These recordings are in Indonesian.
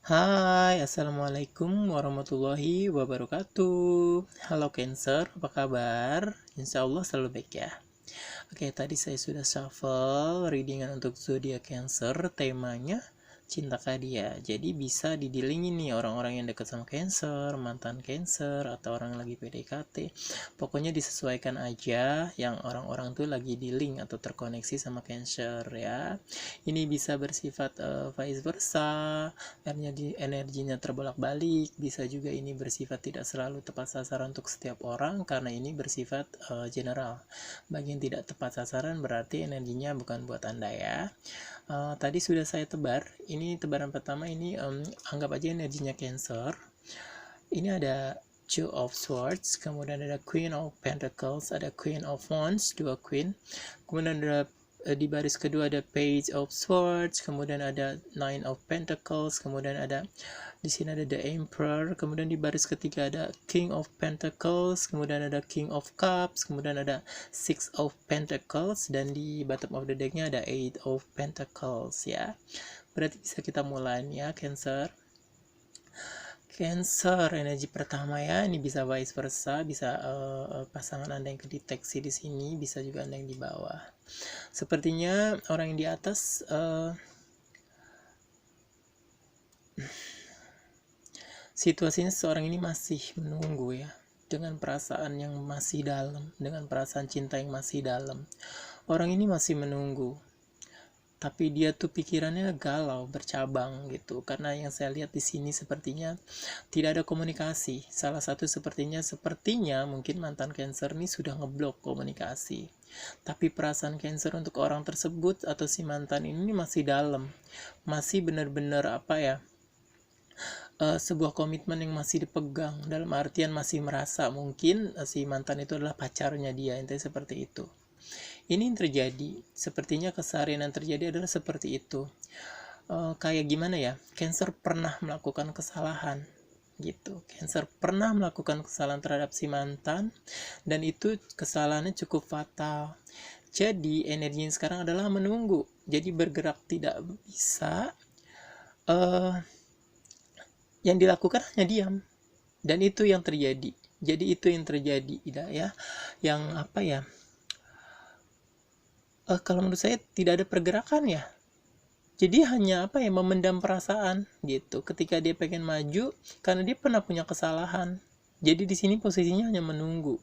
Hai, Assalamualaikum warahmatullahi wabarakatuh. Halo Cancer, apa kabar? Insya Allah selalu baik ya. Oke, tadi saya sudah shuffle readingan untuk zodiak Cancer, temanya cinta dia. Jadi bisa didilingin nih orang-orang yang dekat sama Cancer, mantan Cancer, atau orang yang lagi PDKT. Pokoknya disesuaikan aja yang orang-orang tuh lagi di link atau terkoneksi sama Cancer ya. Ini bisa bersifat vice versa, energinya terbolak-balik. Bisa juga ini bersifat tidak selalu tepat sasaran untuk setiap orang, karena ini bersifat general. Bagi yang tidak tepat sasaran berarti energinya bukan buat Anda ya. Tadi sudah saya tebar. Ini tebaran pertama, ini anggap aja energinya Cancer. Ini ada Two of Swords, kemudian ada Queen of Pentacles, ada Queen of Wands, dua Queen. Kemudian ada di baris kedua ada Page of Swords, kemudian ada Nine of Pentacles, kemudian ada di sini ada The Emperor, kemudian di baris ketiga ada King of Pentacles, kemudian ada King of Cups, kemudian ada Six of Pentacles, dan di bottom of the decknya ada Eight of Pentacles ya. Berarti bisa kita mulai ya Cancer. Cancer energi pertama ya, ini bisa vice versa, bisa pasangan Anda yang kedeteksi di sini, bisa juga Anda yang di bawah. Sepertinya orang yang di atas situasinya seorang ini masih menunggu ya, dengan perasaan yang masih dalam, dengan perasaan cinta yang masih dalam. Orang ini masih menunggu, tapi dia tuh pikirannya galau, bercabang gitu. Karena yang saya lihat di sini sepertinya tidak ada komunikasi. Salah satu sepertinya mungkin mantan Cancer ini sudah ngeblok komunikasi. Tapi perasaan Cancer untuk orang tersebut atau si mantan ini masih dalam. Masih benar-benar sebuah komitmen yang masih dipegang, dalam artian masih merasa mungkin si mantan itu adalah pacarnya dia, intinya seperti itu. Ini yang terjadi, sepertinya keseharian yang terjadi adalah seperti itu. Kayak gimana ya, Cancer pernah melakukan kesalahan gitu. Cancer pernah melakukan kesalahan terhadap si mantan, dan itu kesalahannya cukup fatal. Jadi energinya sekarang adalah menunggu, jadi bergerak tidak bisa. Yang dilakukan hanya diam, dan itu yang terjadi. Jadi itu yang terjadi, tidak ya, yang kalau menurut saya tidak ada pergerakan ya. Jadi hanya memendam perasaan gitu. Ketika dia pengen maju, karena dia pernah punya kesalahan. Jadi di sini posisinya hanya menunggu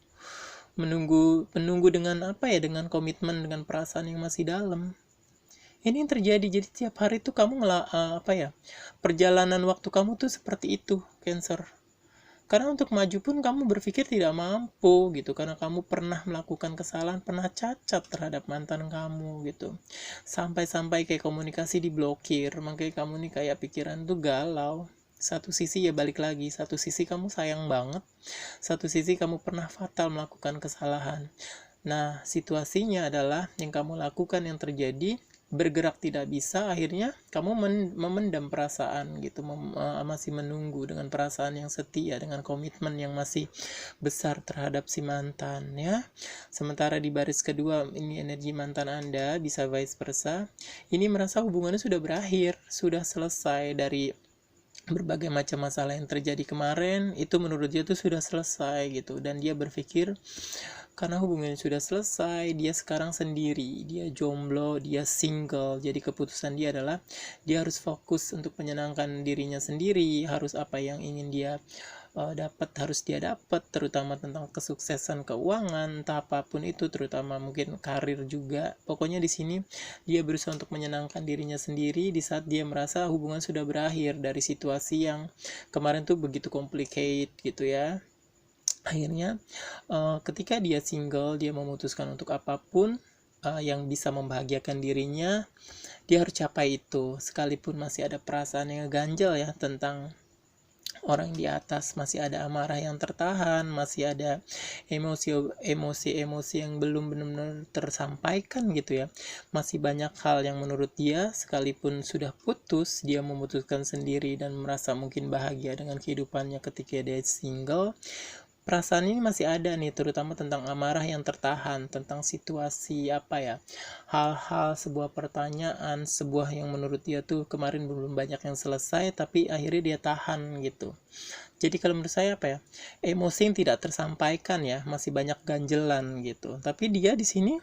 dengan dengan komitmen, dengan perasaan yang masih dalam. Ini yang terjadi. Jadi tiap hari tuh kamu perjalanan waktu kamu tuh seperti itu, Cancer. Karena untuk maju pun kamu berpikir tidak mampu gitu, karena kamu pernah melakukan kesalahan, pernah cacat terhadap mantan kamu gitu. Sampai-sampai kayak komunikasi diblokir, makanya kamu nih kayak pikiran tuh galau. Satu sisi ya balik lagi, satu sisi kamu sayang banget, satu sisi kamu pernah fatal melakukan kesalahan. Nah, situasinya adalah yang kamu lakukan yang terjadi, bergerak tidak bisa, akhirnya kamu memendam perasaan gitu, masih menunggu dengan perasaan yang setia, dengan komitmen yang masih besar terhadap si mantan ya. Sementara di baris kedua ini energi mantan Anda, bisa vice versa, ini merasa hubungannya sudah berakhir, sudah selesai dari berbagai macam masalah yang terjadi kemarin. Itu menurut dia tuh sudah selesai gitu, dan dia berpikir karena hubungannya sudah selesai, dia sekarang sendiri, dia jomblo, dia single. Jadi keputusan dia adalah dia harus fokus untuk menyenangkan dirinya sendiri, harus apa yang ingin dia dapat harus dia dapat, terutama tentang kesuksesan keuangan, entah apapun itu, terutama mungkin karir juga. Pokoknya di sini dia berusaha untuk menyenangkan dirinya sendiri di saat dia merasa hubungan sudah berakhir dari situasi yang kemarin tuh begitu complicated gitu ya. Akhirnya ketika dia single, dia memutuskan untuk apapun yang bisa membahagiakan dirinya, dia harus capai itu, sekalipun masih ada perasaan yang ganjel ya tentang orang di atas, masih ada amarah yang tertahan, masih ada emosi yang belum benar-benar tersampaikan gitu ya. Masih banyak hal yang menurut dia, sekalipun sudah putus, dia memutuskan sendiri dan merasa mungkin bahagia dengan kehidupannya ketika dia single, perasaan ini masih ada nih, terutama tentang amarah yang tertahan, tentang situasi hal-hal, sebuah pertanyaan, sebuah yang menurut dia tuh kemarin belum banyak yang selesai, tapi akhirnya dia tahan gitu. Jadi kalau menurut saya emosi yang tidak tersampaikan ya, masih banyak ganjelan gitu. Tapi dia di sini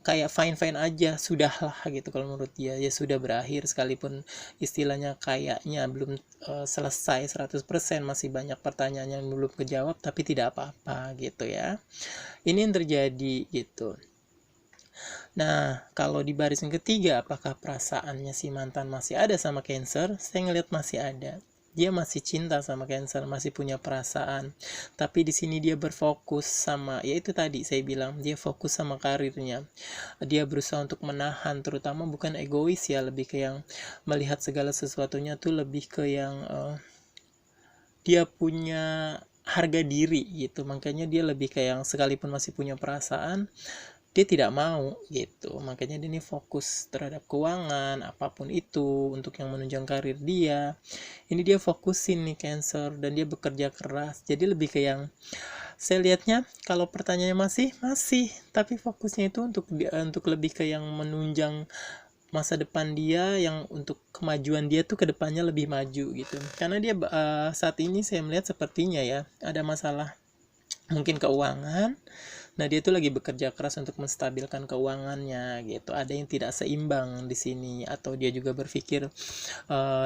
kayak fine-fine aja, sudahlah gitu. Kalau menurut dia ya sudah berakhir, sekalipun istilahnya kayaknya belum selesai 100%, masih banyak pertanyaan yang belum kejawab, tapi tidak apa-apa gitu ya. Ini yang terjadi gitu. Nah, kalau di baris yang ketiga, apakah perasaannya si mantan masih ada sama Cancer? Saya ngeliat masih ada. Dia masih cinta sama Cancer, masih punya perasaan. Tapi di sini dia berfokus sama, ya itu tadi saya bilang, dia fokus sama karirnya. Dia berusaha untuk menahan, terutama bukan egois ya, lebih ke yang melihat segala sesuatunya tuh lebih ke yang dia punya harga diri gitu. Makanya dia lebih kayak yang sekalipun masih punya perasaan, dia tidak mau gitu. Makanya dia ini fokus terhadap keuangan, apapun itu untuk yang menunjang karir dia. Ini dia fokusin nih Cancer, dan dia bekerja keras. Jadi lebih ke yang saya lihatnya, kalau pertanyaannya masih, tapi fokusnya itu untuk lebih ke yang menunjang masa depan dia, yang untuk kemajuan dia tuh ke depannya lebih maju gitu. Karena dia saat ini saya melihat sepertinya ya ada masalah mungkin keuangan. Nah, dia tuh lagi bekerja keras untuk menstabilkan keuangannya gitu. Ada yang tidak seimbang di sini, atau dia juga berpikir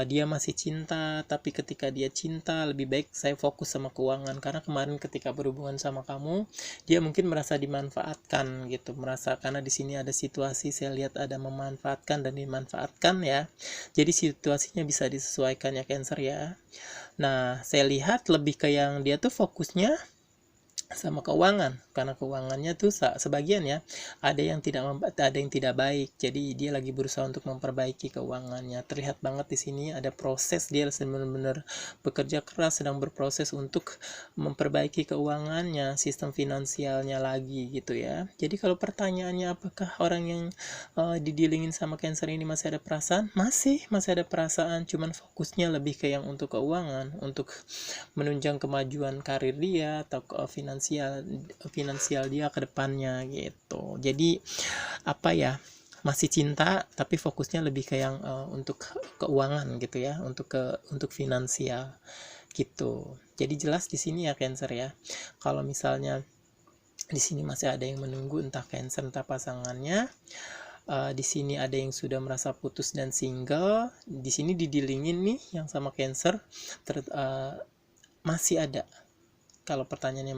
dia masih cinta, tapi ketika dia cinta lebih baik saya fokus sama keuangan, karena kemarin ketika berhubungan sama kamu, dia mungkin merasa dimanfaatkan gitu, merasa, karena di sini ada situasi saya lihat ada memanfaatkan dan dimanfaatkan ya. Jadi situasinya bisa disesuaikan ya Cancer ya. Nah, saya lihat lebih ke yang dia tuh fokusnya sama keuangan, karena keuangannya tuh sebagian ya ada yang tidak baik, jadi dia lagi berusaha untuk memperbaiki keuangannya. Terlihat banget di sini ada proses, dia benar-benar bekerja keras, sedang berproses untuk memperbaiki keuangannya, sistem finansialnya lagi gitu ya. Jadi kalau pertanyaannya apakah orang yang didilingin sama Cancer ini masih ada perasaan, masih ada perasaan, cuman fokusnya lebih ke yang untuk keuangan, untuk menunjang kemajuan karir dia atau finansial dia ke depannya gitu. Jadi masih cinta tapi fokusnya lebih ke yang untuk keuangan gitu ya, untuk finansial gitu. Jadi jelas di sini ya Cancer ya. Kalau misalnya di sini masih ada yang menunggu, entah Cancer entah pasangannya. Di sini ada yang sudah merasa putus dan single. Di sini didilingin nih yang sama Cancer, masih ada. Kalau pertanyaannya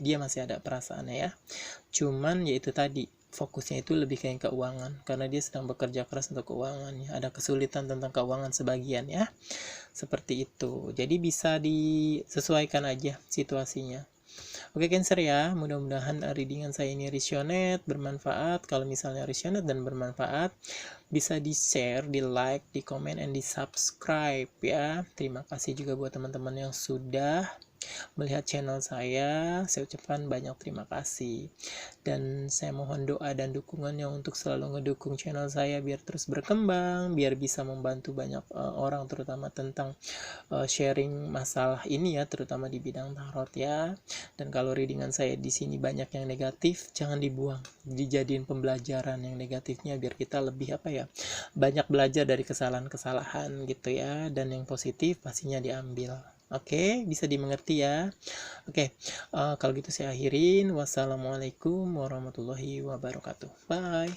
dia masih ada perasaannya ya. Cuman yaitu tadi, fokusnya itu lebih kayak keuangan, karena dia sedang bekerja keras untuk keuangannya. Ada kesulitan tentang keuangan sebagian ya. Seperti itu. Jadi bisa disesuaikan aja situasinya. Oke Cancer ya, mudah-mudahan readingan saya ini resonate, bermanfaat. Kalau misalnya resonate dan bermanfaat, bisa di-share, di-like, di-comment, and di-subscribe ya. Terima kasih juga buat teman-teman yang sudah melihat channel saya ucapkan banyak terima kasih, dan saya mohon doa dan dukungannya untuk selalu ngedukung channel saya biar terus berkembang, biar bisa membantu banyak orang, terutama tentang sharing masalah ini ya, terutama di bidang tarot ya. Dan kalau readingan saya di sini banyak yang negatif, jangan dibuang, dijadiin pembelajaran. Yang negatifnya biar kita lebih banyak belajar dari kesalahan-kesalahan gitu ya, dan yang positif pastinya diambil. Oke, bisa dimengerti ya. Oke, kalau gitu saya akhirin. Wassalamualaikum warahmatullahi wabarakatuh. Bye.